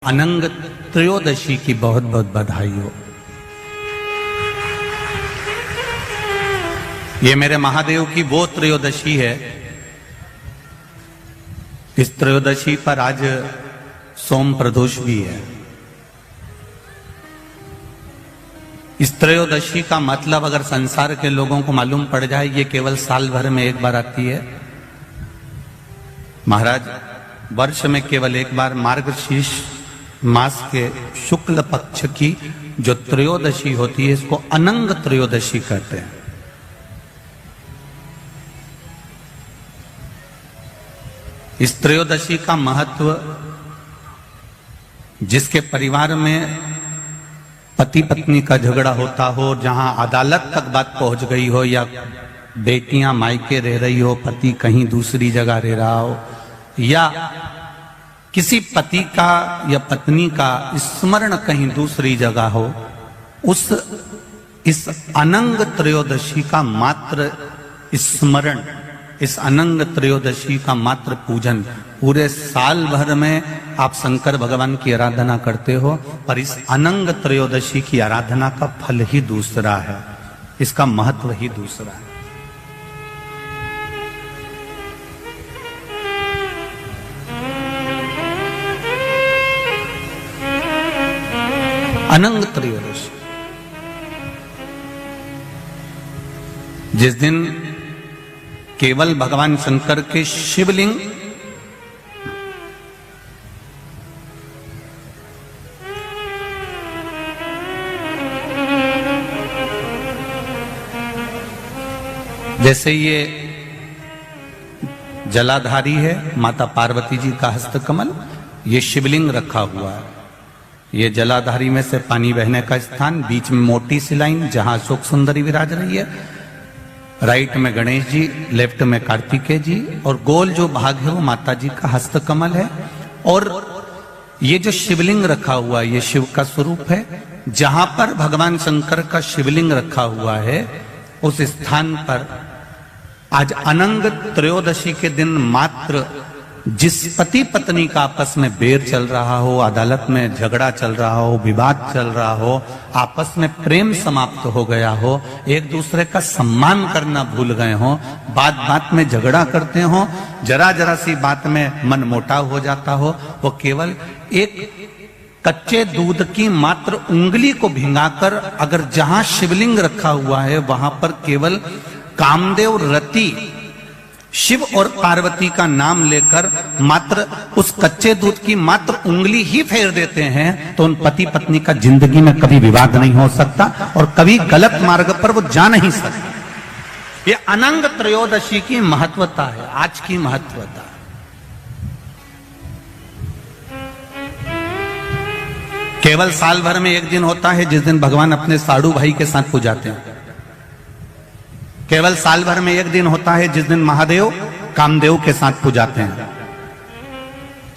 अनंग त्रयोदशी की बहुत बहुत बधाई हो। ये मेरे महादेव की वो त्रयोदशी है। इस त्रयोदशी पर आज सोम प्रदोष भी है। इस त्रयोदशी का मतलब अगर संसार के लोगों को मालूम पड़ जाए, ये केवल साल भर में एक बार आती है। महाराज, वर्ष में केवल एक बार मार्गशीर्ष मास के शुक्ल पक्ष की जो त्रयोदशी होती है, इसको अनंग त्रयोदशी कहते हैं। इस त्रयोदशी का महत्व, जिसके परिवार में पति पत्नी का झगड़ा होता हो, जहां अदालत तक बात पहुंच गई हो, या बेटियां मायके रह रही हो, पति कहीं दूसरी जगह रह रहा हो, या किसी पति का या पत्नी का स्मरण कहीं दूसरी जगह हो, इस अनंग त्रयोदशी का मात्र स्मरण, इस अनंग त्रयोदशी का मात्र पूजन, पूरे साल भर में आप शंकर भगवान की आराधना करते हो, पर इस अनंग त्रयोदशी की आराधना का फल ही दूसरा है, इसका महत्व ही दूसरा है। अनंग त्रयोदशी, जिस दिन केवल भगवान शंकर के शिवलिंग जैसे ये जलाधारी है माता पार्वती जी का हस्तकमल, ये शिवलिंग रखा हुआ है। ये जलाधारी में से पानी बहने का स्थान, बीच में मोटी सी लाइन जहां अशोक सुंदरी विराज रही है, राइट में गणेश जी, लेफ्ट में कार्तिकेय जी, और गोल जो भाग है वो माता जी का हस्तकमल है। और ये जो शिवलिंग रखा हुआ है, ये शिव का स्वरूप है। जहां पर भगवान शंकर का शिवलिंग रखा हुआ है, उस स्थान पर आज अनंग त्रयोदशी के दिन मात्र जिस पति पत्नी का आपस में बैर चल रहा हो, अदालत में झगड़ा चल रहा हो, विवाद चल रहा हो, आपस में प्रेम समाप्त हो गया हो, एक दूसरे का सम्मान करना भूल गए हो, बात बात में झगड़ा करते हो, जरा जरा सी बात में मन मोटाव हो जाता हो, वो केवल एक कच्चे दूध की मात्र उंगली को भिंगाकर अगर जहां शिवलिंग रखा हुआ है वहां पर केवल कामदेव रति शिव और पार्वती का नाम लेकर मात्र उस कच्चे दूध की मात्र उंगली ही फेर देते हैं, तो उन पति पत्नी का जिंदगी में कभी विवाद नहीं हो सकता और कभी गलत मार्ग पर वो जा नहीं सकते। ये अनंग त्रयोदशी की महत्वता है, आज की महत्वता। केवल साल भर में एक दिन होता है जिस दिन भगवान अपने साड़ू भाई के साथ पूजाते हैं। केवल साल भर में एक दिन होता है जिस दिन महादेव कामदेव के साथ पूजाते हैं।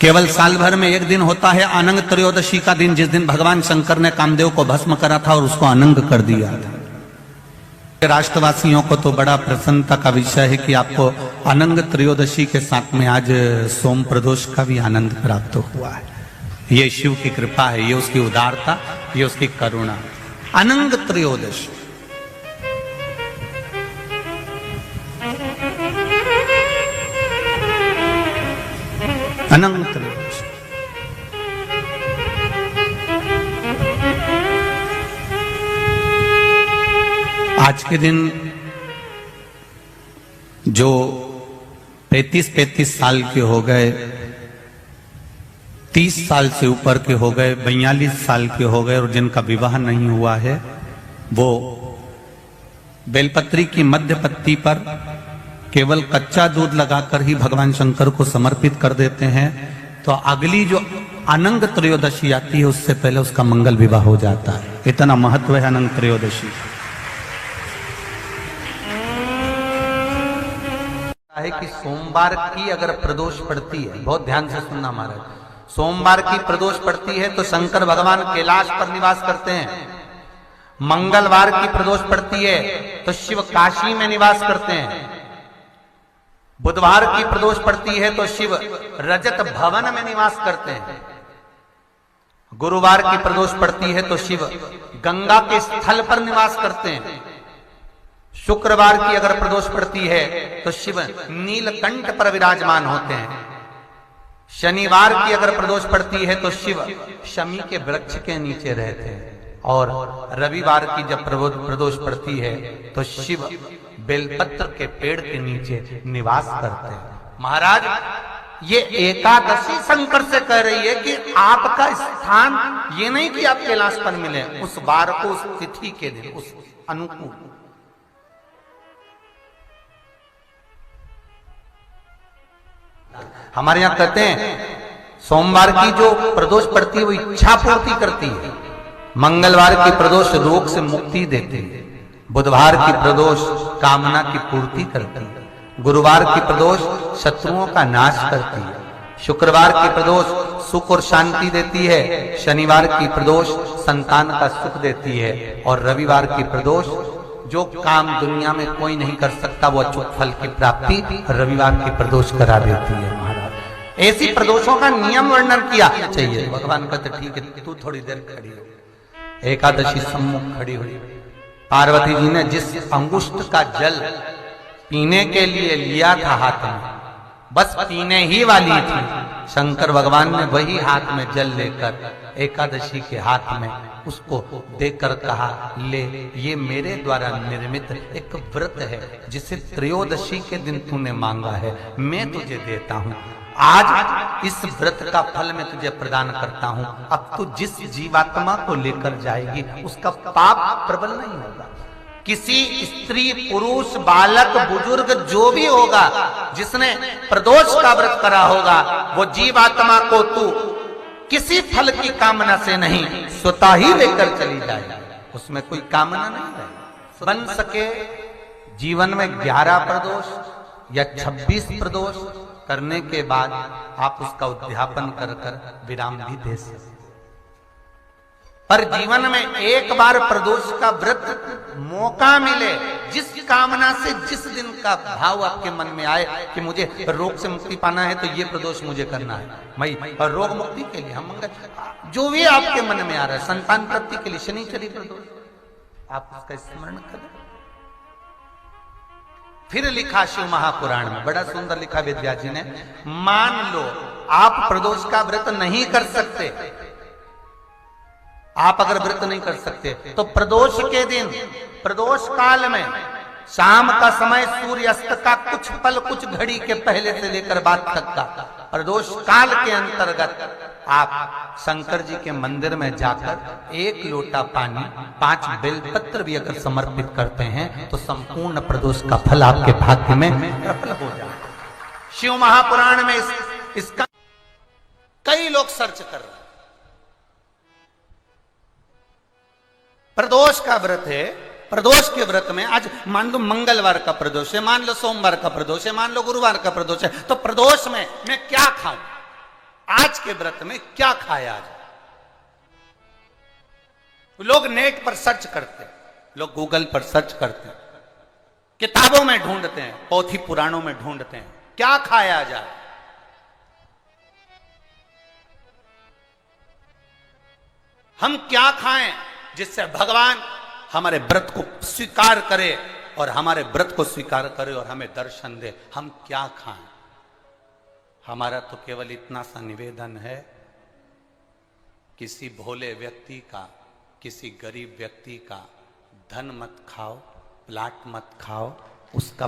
केवल साल भर में एक दिन होता है अनंग त्रयोदशी का दिन, जिस दिन भगवान शंकर ने कामदेव को भस्म करा था और उसको अनंग कर दिया था। राष्ट्रवासियों को तो बड़ा प्रसन्नता का विषय है कि आपको अनंग त्रयोदशी के साथ में आज सोम प्रदोष का भी आनंद प्राप्त हुआ है। ये शिव की कृपा है, ये उसकी उदारता, ये उसकी करुणा। अनंग त्रयोदशी, अनंग त्रयोदशी। आज के दिन जो 35 साल के हो गए, 30 साल से ऊपर के हो गए, 42 साल के हो गए और जिनका विवाह नहीं हुआ है, वो बेलपत्री की मध्य पत्ती पर केवल कच्चा दूध लगाकर ही भगवान शंकर को समर्पित कर देते हैं, तो अगली जो अनंग त्रयोदशी आती है उससे पहले उसका मंगल विवाह हो जाता है। इतना महत्व है अनंग त्रयोदशी है कि सोमवार की अगर प्रदोष पड़ती है, बहुत ध्यान से सुनना महाराज, सोमवार की प्रदोष पड़ती है तो शंकर भगवान कैलाश पर निवास करते हैं। मंगलवार की प्रदोष पड़ती है तो शिव काशी में निवास करते हैं। बुधवार की प्रदोष पड़ती है तो शिव रजत भवन में निवास करते हैं। गुरुवार की प्रदोष पड़ती है तो शिव गंगा के स्थल पर निवास करते हैं। शुक्रवार की अगर प्रदोष पड़ती है तो शिव नीलकंठ पर विराजमान होते हैं। शनिवार की अगर प्रदोष पड़ती है तो शिव शमी के वृक्ष के नीचे रहते हैं। और रविवार की जब प्रदोष पड़ती है तो शिव बेलपत्र के पेड़ के नीचे निवास करते हैं। महाराज, ये एकादशी शंकर से कह रही है कि आपका स्थान ये नहीं कि आप कैलाश पर मिले, उस बार को, उस तिथि के दिन, उस अनुकूल। हमारे यहां कहते हैं सोमवार की जो प्रदोष पड़ती है वो इच्छा पूर्ति करती है, मंगलवार की प्रदोष रोग से मुक्ति देती है, बुधवार की प्रदोष कामना की पूर्ति करती है, गुरुवार की प्रदोष शत्रुओं का नाश करती है, शुक्रवार की प्रदोष सुख और शांति देती है, शनिवार की प्रदोष संतान का सुख देती है, और रविवार की प्रदोष जो काम दुनिया में कोई नहीं कर सकता वो अचूक फल की प्राप्ति रविवार की प्रदोष करा देती है। महाराज, ऐसी प्रदोषों का नियम वर्णन किया चाहिए। भगवान कहते ठीक है, तू थोड़ी देर खड़ी हो। एकादशी सम्मुख खड़ी हुई, पार्वती जी ने जिस अंगुष्ठ का जल पीने के लिए लिया था हाथ में, बस पीने ही वाली थी, शंकर भगवान ने वही हाथ में जल लेकर एकादशी के हाथ में उसको देकर कहा, ले, ये मेरे द्वारा निर्मित एक व्रत है जिसे त्रयोदशी के दिन तूने मांगा है, मैं तुझे देता हूं। आज इस व्रत का फल मैं तुझे प्रदान करता हूं। अब तू जिस जीवात्मा को लेकर जाएगी उसका पाप प्रबल नहीं होगा। किसी स्त्री, पुरुष, बालक, बुजुर्ग जो भी होगा जिसने प्रदोष का व्रत करा होगा, वो जीवात्मा को तू किसी फल की कामना से नहीं, स्वतः ही लेकर चली जाएगी। उसमें कोई कामना नहीं है। बन सके जीवन में 11 प्रदोष या 26 प्रदोष करने के बाद आप उसका उद्यापन कर विराम भी दे सकते। पर जीवन में एक बार प्रदोष का व्रत मौका मिले, जिस कामना से, जिस दिन का भाव आपके मन में आए कि मुझे रोग से मुक्ति पाना है तो ये प्रदोष मुझे करना है, मैं और रोग मुक्ति के लिए, हम मंगल, जो भी आपके मन में आ रहा है, संतान प्राप्ति के लिए शनिचरी प्रदोष, आप उसका स्मरण करें। फिर लिखा शिव महापुराण में, बड़ा सुंदर लिखा विद्या जी ने, मान लो आप प्रदोष का व्रत नहीं कर सकते, आप अगर व्रत नहीं कर सकते तो प्रदोष के दिन, प्रदोष काल में शाम का समय सूर्य अस्त का कुछ पल, कुछ घड़ी के पहले से लेकर बाद तक का प्रदोष काल के अंतर्गत आप शंकर जी के मंदिर में जाकर 1 लोटा पानी, 5 बेलपत्र भी अगर समर्पित करते हैं तो संपूर्ण प्रदोष का फल आपके भाग्य में प्रबल हो जाए। शिव महापुराण में इसका कई लोग सर्च कर रहे हैं। प्रदोष का व्रत है, प्रदोष के व्रत में आज मान लो मंगलवार का प्रदोष है, मान लो सोमवार का प्रदोष है, मान लो गुरुवार का प्रदोष है, तो प्रदोष में मैं क्या खाऊं, आज के व्रत में क्या खाया जाए। लोग नेट पर सर्च करते हैं, लोग गूगल पर सर्च करते हैं, किताबों में ढूंढते हैं, पोथी पुराणों में ढूंढते हैं, क्या खाया जाए। हम क्या खाएं जिससे भगवान हमारे व्रत को स्वीकार करे और हमारे व्रत को स्वीकार करे और हमें दर्शन दे। हम क्या खाएं? हमारा तो केवल इतना सा निवेदन है, किसी भोले व्यक्ति का, किसी गरीब व्यक्ति का धन मत खाओ, प्लाट मत खाओ, उसका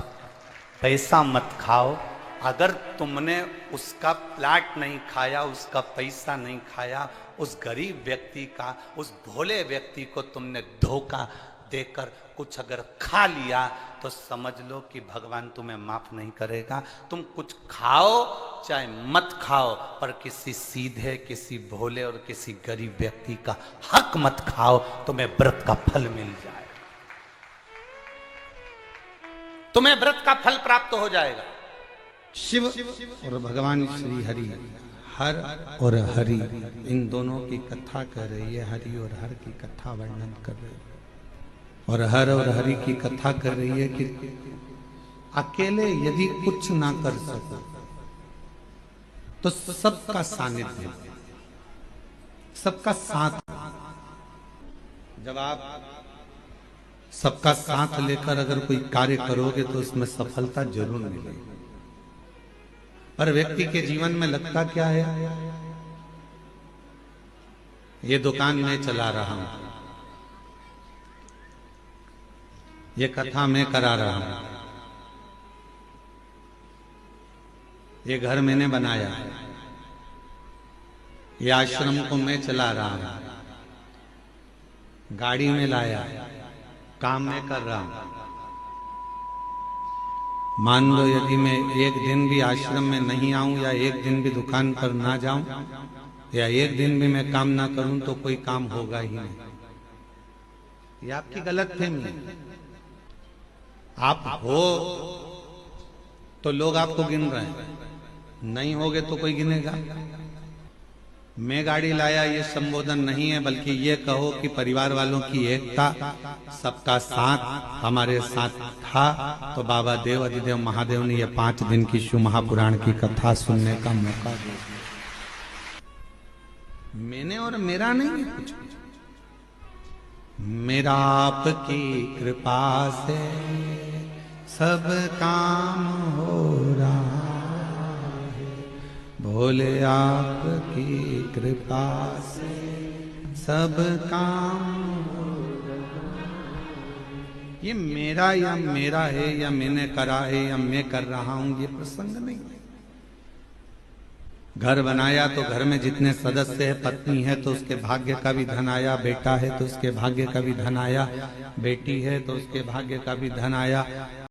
पैसा मत खाओ। अगर तुमने उसका प्लाट नहीं खाया, उसका पैसा नहीं खाया, उस गरीब व्यक्ति का, उस भोले व्यक्ति को तुमने धोखा देकर कुछ अगर खा लिया तो समझ लो कि भगवान तुम्हें माफ नहीं करेगा। तुम कुछ खाओ चाहे मत खाओ, पर किसी सीधे, किसी भोले और किसी गरीब व्यक्ति का हक मत खाओ, तुम्हें व्रत का फल मिल जाए, तुम्हें व्रत का फल प्राप्त हो जाएगा। शिव और भगवान श्री हरि, हर और हरि, इन दोनों की कथा कर रही है। हरि और हर की कथा वर्णन कर रही है, और हर और हरि की कथा कर रही है कि अकेले यदि कुछ ना कर सको तो सबका सानिध्य, सबका साथ। जब आप सबका साथ लेकर अगर कोई कार्य करोगे तो उसमें सफलता जरूर मिलेगी। पर व्यक्ति के जीवन में लगता क्या है, ये दुकान मैं चला रहा हूं, ये कथा मैं करा रहा हूं, ये घर मैंने बनाया, ये आश्रम को मैं चला रहा हूं, गाड़ी में लाया, काम मैं कर रहा हूं। मान लो यदि मैं एक दिन भी आश्रम में नहीं आऊं या एक दिन भी दुकान पर ना जाऊं या एक दिन भी मैं काम ना करूं तो कोई काम होगा ही नहीं। ये आपकी गलतफहमी है। आप हो तो लोग आपको गिन रहे हैं, नहीं होगे तो कोई गिनेगा। मैं गाड़ी लाया ये संबोधन नहीं है, बल्कि ये कहो कि परिवार वालों की एकता, सबका साथ हमारे साथ था। तो बाबा देव अधिदेव महादेव ने ये 5 दिन की शिव महापुराण की कथा सुनने का मौका दिया। मैंने और मेरा नहीं है कुछ, मेरा आपकी कृपा से सब काम हो रहा है, भोले आपकी कृपा से सब काम हो रहा है। ये मेरा है या मैंने करा है या मैं कर रहा हूं, ये प्रसंग नहीं है। घर बनाया तो घर में जितने सदस्य है, पत्नी है तो उसके भाग्य का भी धन आया, बेटा है तो उसके भाग्य का भी धन आया, बेटी है तो उसके भाग्य का भी धन आया।